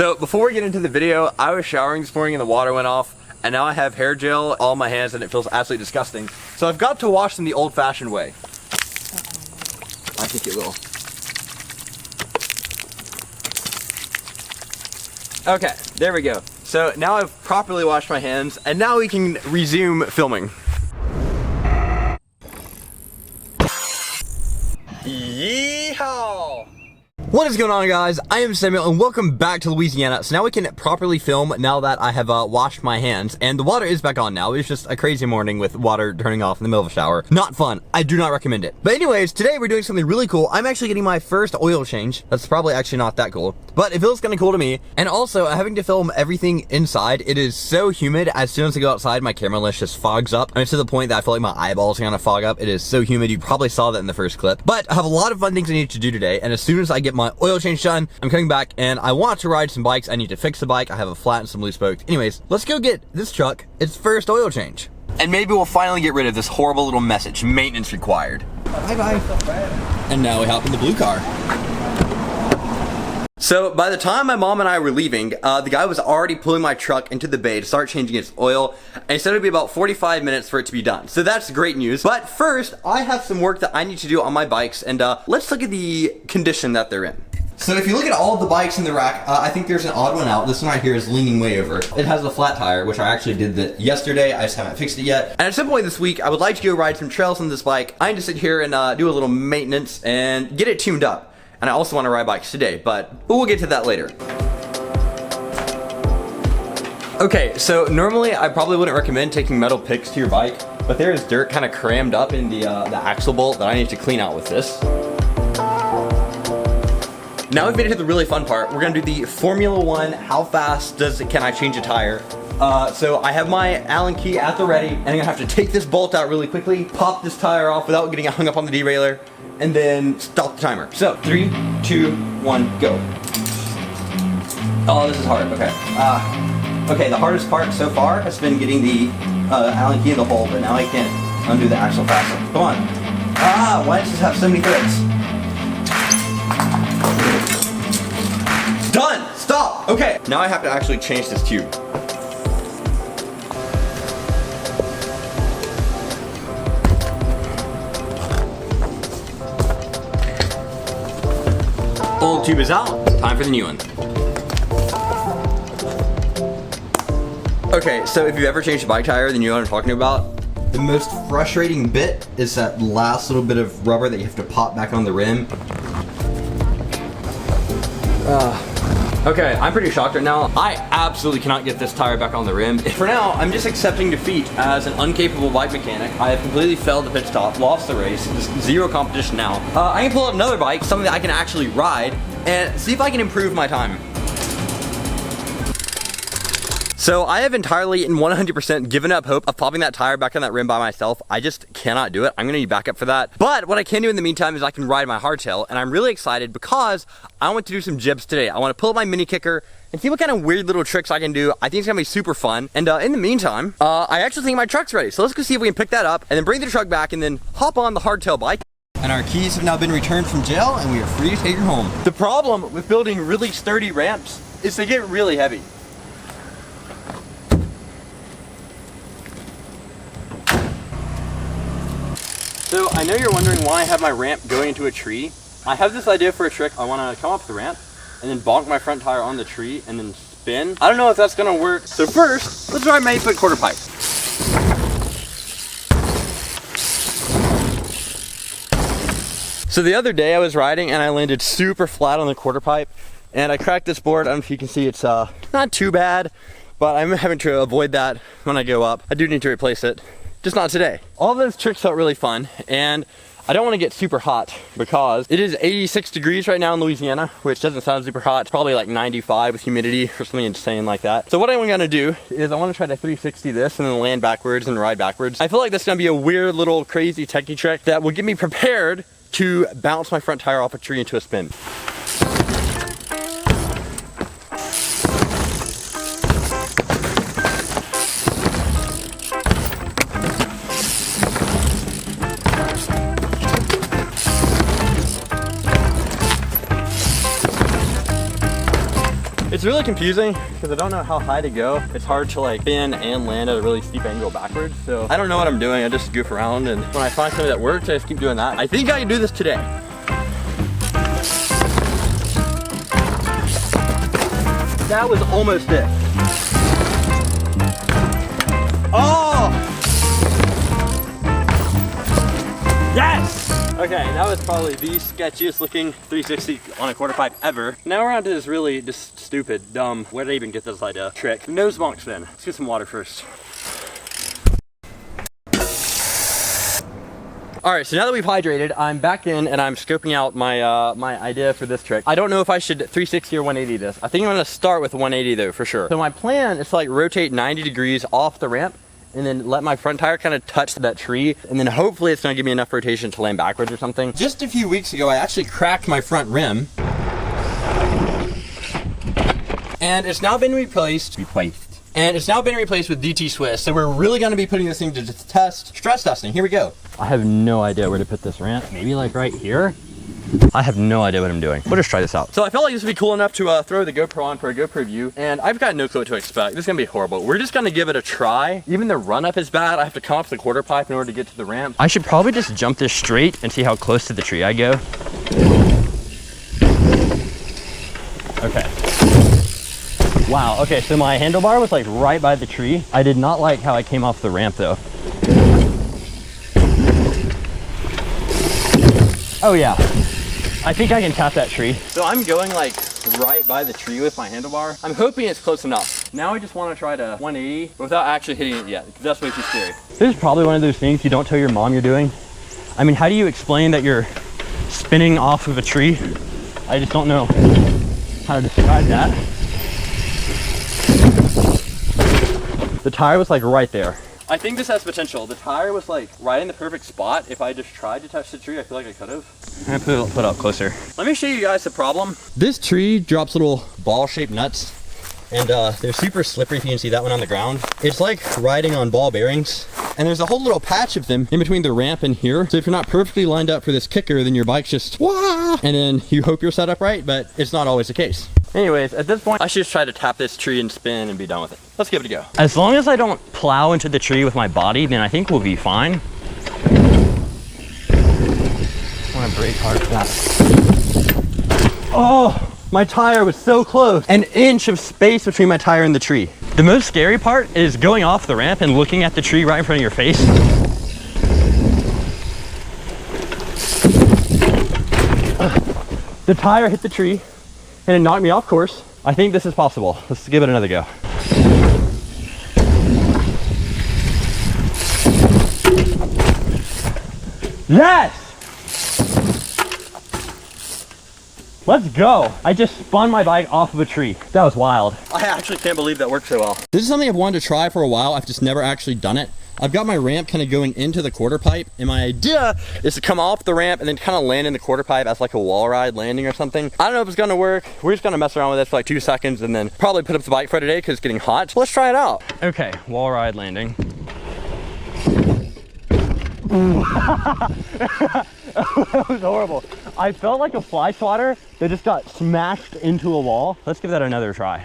So before we get into the video, I was showering this morning and the water went off, and now I have hair gel on my hands and it feels absolutely disgusting. So I've got to wash them the old-fashioned way. I think it will. Okay, there we go. So now I've properly washed my hands, and now we can resume filming. Yeehaw! What is going on, guys? I am Samuel and welcome back to Louisiana. So now we can properly film now that I have washed my hands, and the water is back on now. It was just a crazy morning with water turning off in the middle of a shower. Not fun. I do not recommend it. But anyways, today we're doing something really cool. I'm actually getting my first oil change. That's probably actually not that cool, but it feels kind of cool to me. And also having to film everything inside. It is so humid. As soon as I go outside, my camera lens just fogs up. I mean, to the point that I feel like my eyeballs are gonna fog up. It is so humid. You probably saw that in the first clip. But I have a lot of fun things I need to do today, and as soon as I get my oil change done, I'm coming back and I want to ride some bikes. I need to fix the bike. I have a flat and some loose spokes. Anyways, let's go get this truck its first oil change. And maybe we'll finally get rid of this horrible little message, maintenance required. Bye bye. And now we hop in the blue car. So by the time my mom and I were leaving, the guy was already pulling my truck into the bay to start changing its oil, and he said it would be about 45 minutes for it to be done. So that's great news. But first, I have some work that I need to do on my bikes, and let's look at the condition that they're in. So if you look at all of the bikes in the rack, I think there's an odd one out. This one right here is leaning way over. It has a flat tire, which I actually did that yesterday. I just haven't fixed it yet. And at some point this week, I would like to go ride some trails on this bike. I need to sit here and do a little maintenance and get it tuned up. And I also want to ride bikes today, but we'll get to that later. Okay, so normally I probably wouldn't recommend taking metal picks to your bike, but there is dirt kind of crammed up in the axle bolt that I need to clean out with this. Now we've made it to the really fun part. We're gonna do the Formula One, how fast can I change a tire? So I have my Allen key at the ready, and I'm gonna have to take this bolt out really quickly, pop this tire off without getting it hung up on the derailleur, and then stop the timer. So 3, 2, 1, go. Oh, this is hard, okay. Okay, the hardest part so far has been getting the Allen key in the hole, but now I can't undo the axle fast enough. Come on. Why does this have so many threads? Done! Stop! Okay, now I have to actually change this tube. Old tube is out. Time for the new one. Okay, so if you've ever changed a bike tire, then you know what I'm talking about. The most frustrating bit is that last little bit of rubber that you have to pop back on the rim. Okay, I'm pretty shocked right now. I absolutely cannot get this tire back on the rim. For now, I'm just accepting defeat as an incapable bike mechanic. I have completely failed the pit stop, lost the race, just zero competition now. I can pull out another bike, something that I can actually ride, and see if I can improve my time. So I have entirely and 100% given up hope of popping that tire back on that rim by myself. I just cannot do it. I'm gonna need backup for that. But what I can do in the meantime is I can ride my hardtail, and I'm really excited because I want to do some jibs today. I want to pull up my mini kicker and see what kind of weird little tricks I can do. I think it's gonna be super fun. And in the meantime, I actually think my truck's ready. So let's go see if we can pick that up and then bring the truck back and then hop on the hardtail bike. And our keys have now been returned from jail and we are free to take her home. The problem with building really sturdy ramps is they get really heavy. So I know you're wondering why I have my ramp going into a tree. I have this idea for a trick. I want to come up the ramp and then bonk my front tire on the tree and then spin. I don't know if that's going to work. So first, let's ride my 8-foot quarter pipe. So the other day I was riding and I landed super flat on the quarter pipe and I cracked this board. I don't know if you can see, it's not too bad, but I'm having to avoid that when I go up. I do need to replace it. Just not today. All those tricks felt really fun, and I don't want to get super hot because it is 86 degrees right now in Louisiana, which doesn't sound super hot. It's probably like 95 with humidity or something insane like that. So what I'm gonna do is I want to try to 360 this and then land backwards and ride backwards. I feel like this is gonna be a weird little crazy techie trick that will get me prepared to bounce my front tire off a tree into a spin. It's really confusing because I don't know how high to go. It's hard to like spin and land at a really steep angle backwards. So I don't know what I'm doing. I just goof around, and when I find something that works, I just keep doing that. I think I can do this today. That was almost it. Oh! Yes! Okay, that was probably the sketchiest looking 360 on a quarter pipe ever. Now we're on to this really just stupid, dumb, where did I even get this idea? Trick. Nose bonk spin. Let's get some water first. All right, so now that we've hydrated, I'm back in and I'm scoping out my my idea for this trick. I don't know if I should 360 or 180 this. I think I'm gonna start with 180 though, for sure. So my plan is to like rotate 90 degrees off the ramp and then let my front tire kind of touch that tree, and then hopefully it's gonna give me enough rotation to land backwards or something. Just a few weeks ago, I actually cracked my front rim. And it's now been replaced with DT Swiss. So we're really gonna be putting this thing to test, stress testing. Here we go. I have no idea where to put this ramp. Maybe like right here? I have no idea what I'm doing. We'll just try this out. So I felt like this would be cool enough to throw the GoPro on for a GoPro view, and I've got no clue what to expect. This is gonna be horrible. We're just gonna give it a try. Even the run up is bad. I have to come off the quarter pipe in order to get to the ramp. I should probably just jump this straight and see how close to the tree I go. Okay. Wow, okay, so my handlebar was like right by the tree. I did not like how I came off the ramp though. Oh yeah, I think I can tap that tree. So I'm going like right by the tree with my handlebar. I'm hoping it's close enough. Now I just want to try to 180 without actually hitting it yet, because that's way too scary. This is probably one of those things you don't tell your mom you're doing. I mean, how do you explain that you're spinning off of a tree? I just don't know how to describe that. The tire was like right there. I think this has potential. The tire was like right in the perfect spot. If I just tried to touch the tree, I feel like I could have. I'm gonna put it up closer. Let me show you guys the problem. This tree drops little ball-shaped nuts, and they're super slippery. If you can see that one on the ground, it's like riding on ball bearings. And there's a whole little patch of them in between the ramp and here. So if you're not perfectly lined up for this kicker, then your bike's just wah, and then you hope you're set up right, but it's not always the case. Anyways, at this point, I should just try to tap this tree and spin and be done with it. Let's give it a go. As long as I don't plow into the tree with my body, then I think we'll be fine. I want to brake hard for that. Oh, my tire was so close. An inch of space between my tire and the tree. The most scary part is going off the ramp and looking at the tree right in front of your face. The tire hit the tree and it knocked me off course. I think this is possible. Let's give it another go. Yes! Let's go. I just spun my bike off of a tree. That was wild. I actually can't believe that worked so well. This is something I've wanted to try for a while. I've just never actually done it. I've got my ramp kind of going into the quarter pipe, and my idea is to come off the ramp and then kind of land in the quarter pipe as like a wall ride landing or something. I don't know if it's gonna work. We're just gonna mess around with this for like 2 seconds and then probably put up the bike for today because it's getting hot. So let's try it out. Okay, wall ride landing. That was horrible. I felt like a fly swatter that just got smashed into a wall. Let's give that another try.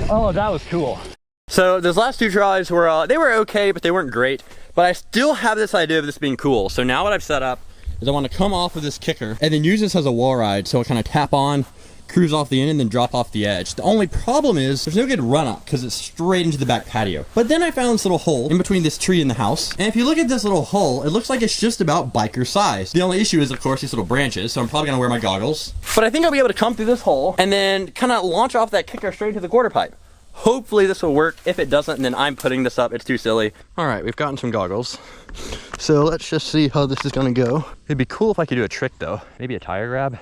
Oh, that was cool. So those last 2 tries were, they were okay, but they weren't great. But I still have this idea of this being cool. So now what I've set up is I want to come off of this kicker and then use this as a wall ride. So I kind of tap on, cruise off the end, and then drop off the edge. The only problem is there's no good run up because it's straight into the back patio. But then I found this little hole in between this tree and the house. And if you look at this little hole, it looks like it's just about biker size. The only issue is, of course, these little branches. So I'm probably gonna wear my goggles. But I think I'll be able to come through this hole and then kind of launch off that kicker straight to the quarter pipe. Hopefully this will work. If it doesn't, then I'm putting this up. It's too silly. All right, we've gotten some goggles. So let's just see how this is gonna go. It'd be cool if I could do a trick though. Maybe a tire grab.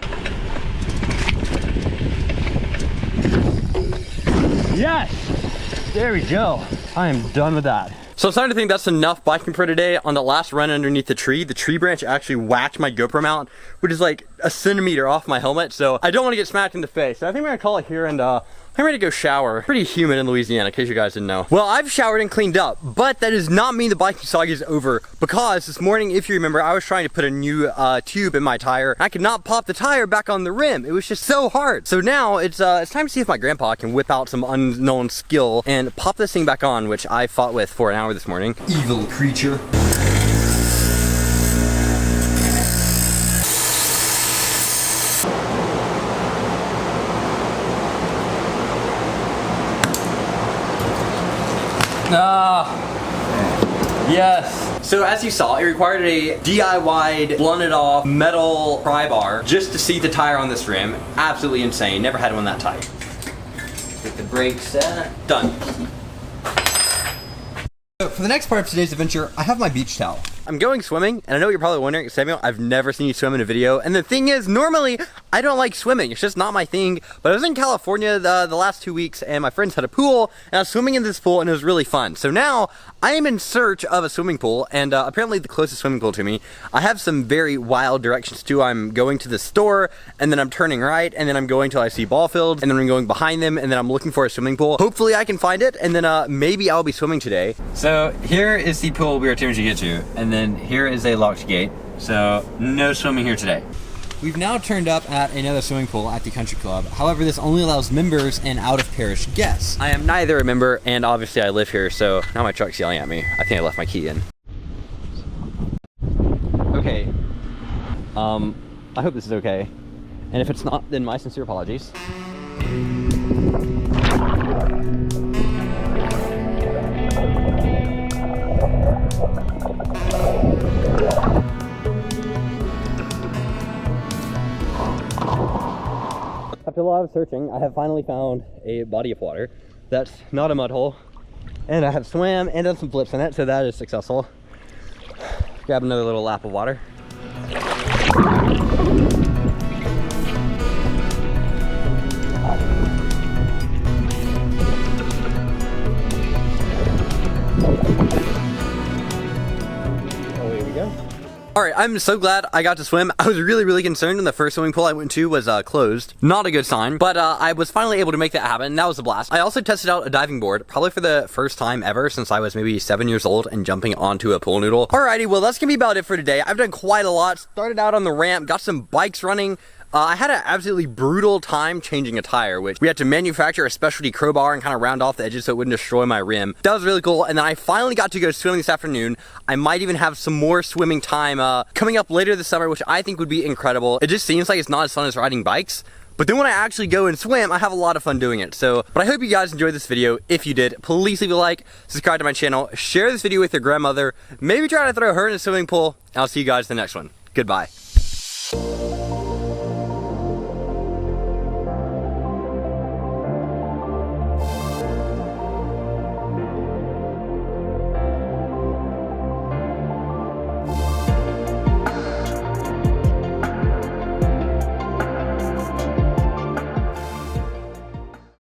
Yes, there we go. I am done with that. So I'm starting to think that's enough biking for today. On the last run underneath the tree branch actually whacked my GoPro mount, which is like a centimeter off my helmet. So I don't want to get smacked in the face. So I think we're gonna call it here, and I'm ready to go shower. Pretty humid in Louisiana, in case you guys didn't know. Well, I've showered and cleaned up, but that does not mean the biking saga is over, because this morning, if you remember, I was trying to put a new tube in my tire. I could not pop the tire back on the rim. It was just so hard. So now it's time to see if my grandpa can whip out some unknown skill and pop this thing back on, which I fought with for an hour this morning. Evil creature. Yes. So as you saw, it required a DIY'd, blunted off metal pry bar just to seat the tire on this rim. Absolutely insane. Never had one that tight. Get the brakes set. Done. So for the next part of today's adventure, I have my beach towel. I'm going swimming, and I know what you're probably wondering, Samuel, I've never seen you swim in a video. And the thing is, normally, I don't like swimming. It's just not my thing. But I was in California the last 2 weeks, and my friends had a pool, and I was swimming in this pool, and it was really fun. So now, I am in search of a swimming pool, and apparently the closest swimming pool to me, I have some very wild directions too. I'm going to the store, and then I'm turning right, and then I'm going till I see ball fields, and then I'm going behind them, and then I'm looking for a swimming pool. Hopefully I can find it, and then maybe I'll be swimming today. So here is the pool we are attempting to get to, and then here is a locked gate, so no swimming here today. We've now turned up at another swimming pool at the country club. However, this only allows members and out-of-parish guests. I am neither a member, and obviously I live here, so now my truck's yelling at me. I think I left my key in. Okay, I hope this is okay. And if it's not, then my sincere apologies. After a lot of searching, I have finally found a body of water that's not a mud hole, and I have swam and done some flips in it, so that is successful. Grab another little lap of water. Away we go. Alright, I'm so glad I got to swim. I was really concerned when the first swimming pool I went to was closed. Not a good sign, but I was finally able to make that happen, and that was a blast. I also tested out a diving board, probably for the first time ever since I was maybe 7 years old, and jumping onto a pool noodle. Alrighty, well that's gonna be about it for today. I've done quite a lot. Started out on the ramp, got some bikes running. I had an absolutely brutal time changing a tire, which we had to manufacture a specialty crowbar and kind of round off the edges so it wouldn't destroy my rim. That was really cool, and then I finally got to go swimming this afternoon. I might even have some more swimming time coming up later this summer, which I think would be incredible. It just seems like it's not as fun as riding bikes, but then when I actually go and swim, I have a lot of fun doing it. So, but I hope you guys enjoyed this video. If you did, please leave a like, subscribe to my channel, share this video with your grandmother, maybe try to throw her in a swimming pool, and I'll see you guys in the next one. Goodbye.